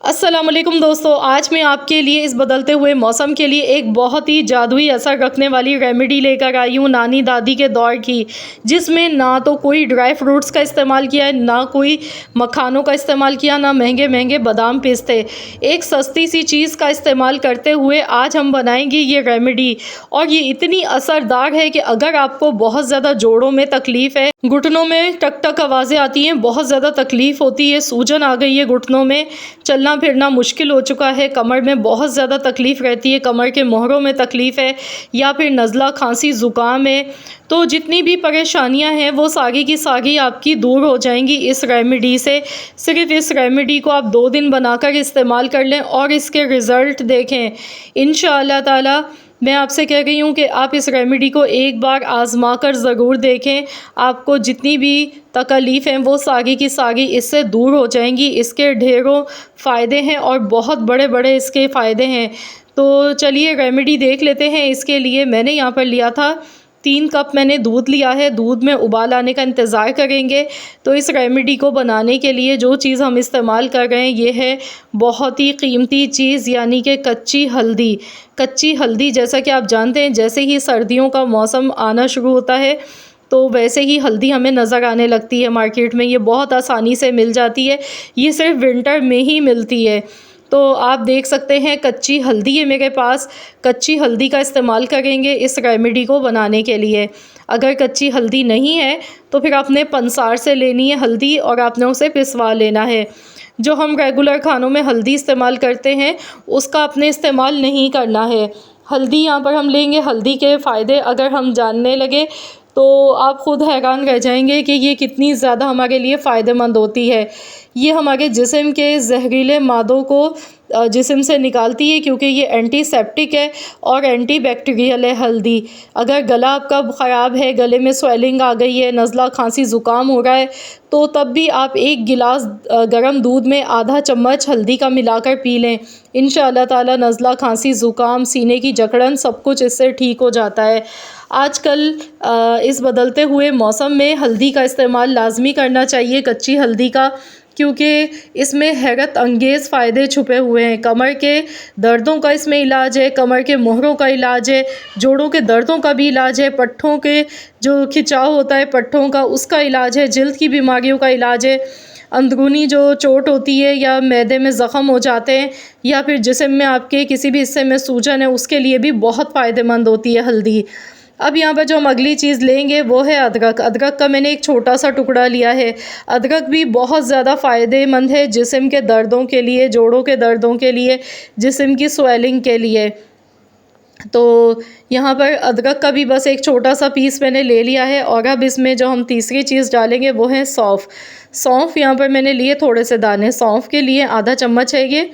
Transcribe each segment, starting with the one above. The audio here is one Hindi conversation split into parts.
अस्सलाम वालेकुम दोस्तों, आज मैं आपके लिए इस बदलते हुए मौसम के लिए एक बहुत ही जादुई असर रखने वाली रेमेडी लेकर आई हूँ नानी दादी के दौर की, जिसमें ना तो कोई ड्राई फ्रूट्स का इस्तेमाल किया है, ना कोई मखानों का इस्तेमाल किया, ना महंगे महंगे बादाम पिस्ते। एक सस्ती सी चीज़ का इस्तेमाल करते हुए आज हम बनाएंगे ये रेमेडी, और ये इतनी असरदार है कि अगर आपको बहुत ज़्यादा जोड़ों में तकलीफ़ है, घुटनों में टक टक आवाज़ें आती हैं, बहुत ज़्यादा तकलीफ़ होती है, सूजन आ गई है घुटनों में, चलना फिरना मुश्किल हो चुका है, कमर में बहुत ज़्यादा तकलीफ़ रहती है, कमर के मोहरों में तकलीफ़ है, या फिर नज़ला खांसी ज़ुकाम है, तो जितनी भी परेशानियां हैं वो सारी की सारी आपकी दूर हो जाएंगी इस रेमेडी से। सिर्फ इस रेमेडी को आप 2 दिन बनाकर इस्तेमाल कर लें और इसके रिज़ल्ट देखें इंशाअल्लाह ताला। मैं आपसे कह रही हूँ कि आप इस रेमेडी को एक बार आज़मा कर ज़रूर देखें। आपको जितनी भी तकलीफ़ हैं वो सारी की सारी इससे दूर हो जाएंगी। इसके ढेरों फ़ायदे हैं और बहुत बड़े बड़े इसके फ़ायदे हैं। तो चलिए रेमेडी देख लेते हैं। इसके लिए मैंने यहाँ पर लिया था 3 कप मैंने दूध लिया है। दूध में उबाल आने का इंतज़ार करेंगे। तो इस रेमेडी को बनाने के लिए जो चीज़ हम इस्तेमाल कर रहे हैं ये है बहुत ही कीमती चीज़, यानी कि कच्ची हल्दी। कच्ची हल्दी, जैसा कि आप जानते हैं, जैसे ही सर्दियों का मौसम आना शुरू होता है तो वैसे ही हल्दी हमें नज़र आने लगती है मार्केट में। ये बहुत आसानी से मिल जाती है, ये सिर्फ विंटर में ही मिलती है। तो आप देख सकते हैं कच्ची हल्दी है मेरे पास। कच्ची हल्दी का इस्तेमाल करेंगे इस रेमेडी को बनाने के लिए। अगर कच्ची हल्दी नहीं है तो फिर आपने पंसार से लेनी है हल्दी और आपने उसे पिसवा लेना है। जो हम रेगुलर खानों में हल्दी इस्तेमाल करते हैं उसका आपने इस्तेमाल नहीं करना है। हल्दी यहाँ पर हम लेंगे। हल्दी के फ़ायदे अगर हम जानने लगे तो आप ख़ुद हैरान रह जाएंगे कि ये कितनी ज़्यादा हमारे लिए फ़ायदेमंद होती है। ये हमारे जिस्म के ज़हरीले मादों को जिस्म से निकालती है, क्योंकि ये एंटीसेप्टिक है और एंटीबैक्टीरियल है हल्दी। अगर गला आपका ख़राब है, गले में स्वेलिंग आ गई है, नज़ला खांसी ज़ुकाम हो रहा है, तो तब भी आप 1 गिलास गर्म दूध में आधा चम्मच हल्दी का मिलाकर पी लें। इंशाअल्लाह ताला नज़ला खांसी ज़ुकाम, सीने की जकड़न, सब कुछ इससे ठीक हो जाता है। आजकल इस बदलते हुए मौसम में हल्दी का इस्तेमाल लाजमी करना चाहिए, कच्ची हल्दी का, क्योंकि इसमें हैरत अंगेज़ फ़ायदे छुपे हुए हैं। कमर के दर्दों का इसमें इलाज है, कमर के मोहरों का इलाज है, जोड़ों के दर्दों का भी इलाज है, पट्ठों के जो खिंचाव होता है पट्ठों का उसका इलाज है, जल्द की बीमारियों का इलाज है, अंदरूनी जो चोट होती है या मैदे में ज़ख़म हो जाते हैं या फिर जिस्म में आपके किसी भी हिस्से में सूजन है, उसके लिए भी बहुत फ़ायदेमंद होती है हल्दी। अब यहाँ पर जो हम अगली चीज़ लेंगे वो है अदरक। अदरक का मैंने एक छोटा सा टुकड़ा लिया है। अदरक भी बहुत ज़्यादा फ़ायदेमंद है जिस्म के दर्दों के लिए, जोड़ों के दर्दों के लिए, जिस्म की स्वेलिंग के लिए। तो यहाँ पर अदरक का भी बस एक छोटा सा पीस मैंने ले लिया है। और अब इसमें जो हम तीसरी चीज़ डालेंगे वो है सौंफ। सौंफ यहाँ पर मैंने लिए थोड़े से दाने। सौंफ के लिए आधा चम्मच है ये।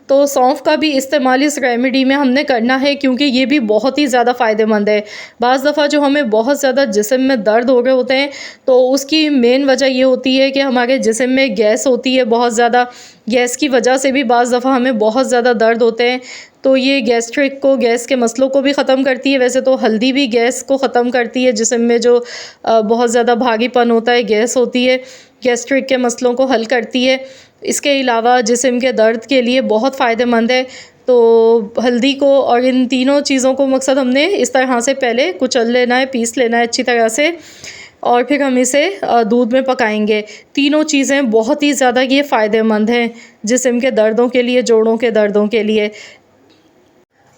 तो सौंफ का भी इस्तेमाल इस रेमेडी में हमने करना है, क्योंकि ये भी बहुत ही ज़्यादा फ़ायदेमंद है। बाज़ दफ़ा जो हमें बहुत ज़्यादा जिस्म में दर्द हो रहे होते हैं तो उसकी मेन वजह ये होती है कि हमारे जिस्म में गैस होती है बहुत ज़्यादा। गैस की वजह से भी बाज़ दफ़ा हमें बहुत ज़्यादा दर्द होते हैं। तो ये गैस्ट्रिक को, गैस के मसलों को भी ख़त्म करती है। वैसे तो हल्दी भी गैस को ख़त्म करती है, जिस्म में जो बहुत ज़्यादा भारीपन होता है, गैस होती है, गैस्ट्रिक के मसलों को हल करती है। इसके अलावा जिस्म के दर्द के लिए बहुत फ़ायदेमंद है। तो हल्दी को और इन तीनों चीज़ों को मकसद हमने इस तरह से पहले कुचल लेना है, पीस लेना है अच्छी तरह से, और फिर हम इसे दूध में पकाएंगे। तीनों चीज़ें बहुत ही ज़्यादा ये फ़ायदेमंद हैं जिस्म के दर्दों के लिए, जोड़ों के दर्दों के लिए।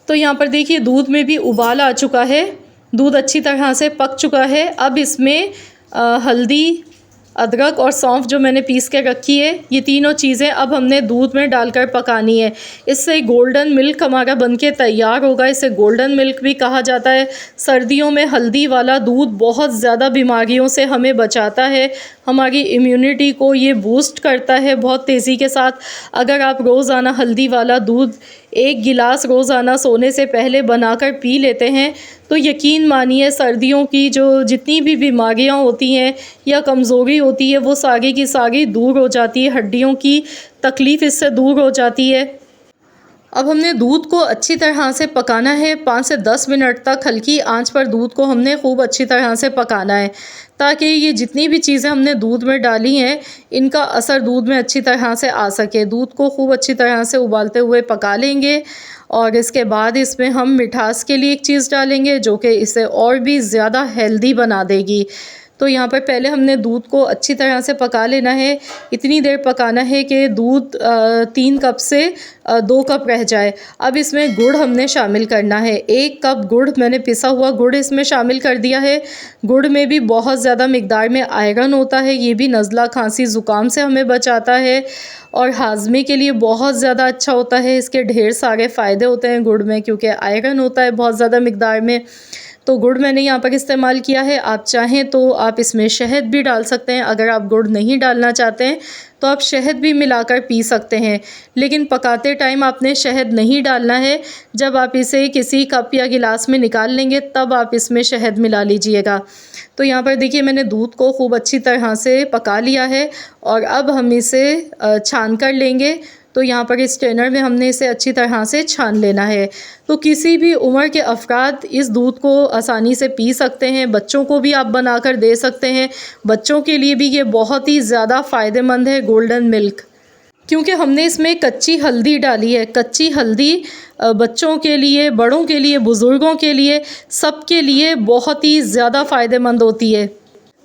तो यहाँ पर देखिए दूध में भी उबाल आ चुका है, दूध अच्छी तरह से पक चुका है। अब इसमें हल्दी, अदरक और सौंफ जो मैंने पीस के रखी है, ये तीनों चीज़ें अब हमने दूध में डालकर पकानी है। इससे गोल्डन मिल्क हमारा बनके तैयार होगा। इसे गोल्डन मिल्क भी कहा जाता है। सर्दियों में हल्दी वाला दूध बहुत ज़्यादा बीमारियों से हमें बचाता है, हमारी इम्यूनिटी को ये बूस्ट करता है बहुत तेज़ी के साथ। अगर आप रोज़ाना हल्दी वाला दूध 1 गिलास रोज़ाना सोने से पहले बनाकर पी लेते हैं तो यकीन मानिए सर्दियों की जो जितनी भी बीमारियां होती हैं या कमज़ोरी होती है वो सारी की सारी दूर हो जाती है। हड्डियों की तकलीफ़ इससे दूर हो जाती है। अब हमने दूध को अच्छी तरह से पकाना है। 5 से 10 मिनट तक हल्की आंच पर दूध को हमने खूब अच्छी तरह से पकाना है, ताकि ये जितनी भी चीज़ें हमने दूध में डाली हैं इनका असर दूध में अच्छी तरह से आ सके। दूध को खूब अच्छी तरह से उबालते हुए पका लेंगे और इसके बाद इसमें हम मिठास के लिए एक चीज़ डालेंगे जो कि इसे और भी ज़्यादा हेल्दी बना देगी। तो यहाँ पर पहले हमने दूध को अच्छी तरह से पका लेना है। इतनी देर पकाना है कि दूध 3 कप से 2 कप रह जाए। अब इसमें गुड़ हमने शामिल करना है। 1 कप गुड़ मैंने पिसा हुआ गुड़ इसमें शामिल कर दिया है। गुड़ में भी बहुत ज़्यादा मिक़दार में आयरन होता है। ये भी नज़ला, खांसी, ज़ुकाम से हमें बचाता है और हाज़मे के लिए बहुत ज़्यादा अच्छा होता है। इसके ढेर सारे फ़ायदे होते हैं गुड़ में, क्योंकि आयरन होता है बहुत ज़्यादा मिक़दार में। तो गुड़ मैंने यहाँ पर इस्तेमाल किया है। आप चाहें तो आप इसमें शहद भी डाल सकते हैं। अगर आप गुड़ नहीं डालना चाहते हैं तो आप शहद भी मिलाकर पी सकते हैं, लेकिन पकाते टाइम आपने शहद नहीं डालना है। जब आप इसे किसी कप या गिलास में निकाल लेंगे तब आप इसमें शहद मिला लीजिएगा। तो यहाँ पर देखिए मैंने दूध को खूब अच्छी तरह से पका लिया है और अब हम इसे छान कर लेंगे। तो यहाँ पर इस स्ट्रेनर में हमने इसे अच्छी तरह से छान लेना है। तो किसी भी उम्र के अफराद इस दूध को आसानी से पी सकते हैं। बच्चों को भी आप बनाकर दे सकते हैं। बच्चों के लिए भी ये बहुत ही ज़्यादा फ़ायदेमंद है गोल्डन मिल्क, क्योंकि हमने इसमें कच्ची हल्दी डाली है। कच्ची हल्दी बच्चों के लिए, बड़ों के लिए, बुज़ुर्गों के लिए, सबके लिए बहुत ही ज़्यादा फ़ायदेमंद होती है।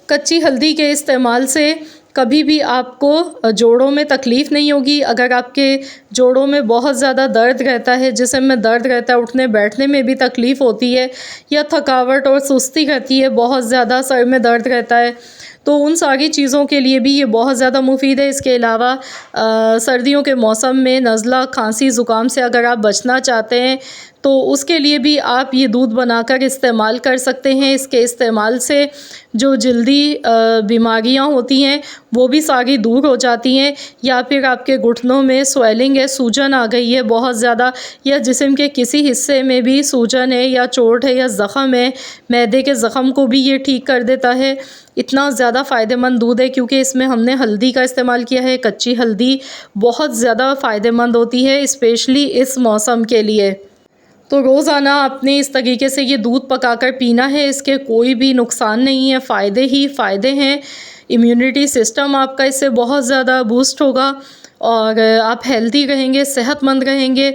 कच्ची हल्दी के इस्तेमाल से कभी भी आपको जोड़ों में तकलीफ़ नहीं होगी। अगर आपके जोड़ों में बहुत ज़्यादा दर्द रहता है, जिस्म में दर्द रहता है, उठने बैठने में भी तकलीफ़ होती है, या थकावट और सुस्ती रहती है, बहुत ज़्यादा सर में दर्द रहता है, तो उन सारी चीज़ों के लिए भी ये बहुत ज़्यादा मुफीद है। इसके अलावा सर्दियों के मौसम में नज़ला, खांसी, ज़ुकाम से अगर आप बचना चाहते हैं तो उसके लिए भी आप ये दूध बनाकर इस्तेमाल कर सकते हैं। इसके इस्तेमाल से जो जल्दी बीमारियां होती हैं वो भी सारी दूर हो जाती हैं। या फिर आपके घुटनों में स्वेलिंग है, सूजन आ गई है बहुत ज़्यादा, या जिस्म के किसी हिस्से में भी सूजन है या चोट है या ज़ख़म है, मैदे के ज़ख़म को भी ये ठीक कर देता है। इतना ज़्यादा फ़ायदेमंद दूध है क्योंकि इसमें हमने हल्दी का इस्तेमाल किया है। कच्ची हल्दी बहुत ज़्यादा फ़ायदेमंद होती है, स्पेशली इस मौसम के लिए। तो रोज़ाना आपने इस तरीके से ये दूध पकाकर पीना है। इसके कोई भी नुकसान नहीं है, फ़ायदे ही फ़ायदे हैं। इम्यूनिटी सिस्टम आपका इससे बहुत ज़्यादा बूस्ट होगा और आप हेल्दी रहेंगे, सेहतमंद रहेंगे।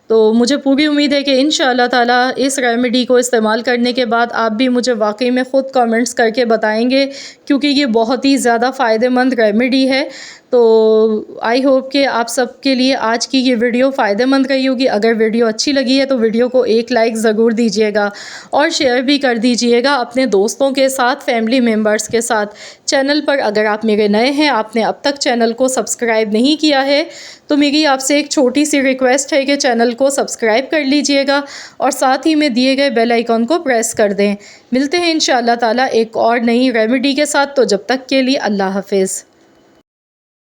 तो मुझे पूरी उम्मीद है कि इंशाअल्लाह ताला इस रेमेडी को इस्तेमाल करने के बाद आप भी मुझे वाकई में ख़ुद कमेंट्स करके बताएंगे, क्योंकि ये बहुत ही ज़्यादा फ़ायदेमंद रेमेडी है। तो आई होप कि आप सबके लिए आज की ये वीडियो फ़ायदेमंद रही होगी। अगर वीडियो अच्छी लगी है तो वीडियो को एक लाइक ज़रूर दीजिएगा और शेयर भी कर दीजिएगा अपने दोस्तों के साथ, फैमिली मेम्बर्स के साथ। चैनल पर अगर आप मेरे नए हैं, आपने अब तक चैनल को सब्सक्राइब नहीं किया है, तो मेरी आपसे एक छोटी सी रिक्वेस्ट है कि चैनल को सब्सक्राइब कर लीजिएगा और साथ ही में दिए गए बेल आइकॉन को प्रेस कर दें। मिलते हैं इंशाअल्लाह ताला एक और नई रेमेडी के साथ। तो जब तक के लिए अल्लाह हाफ़िज़।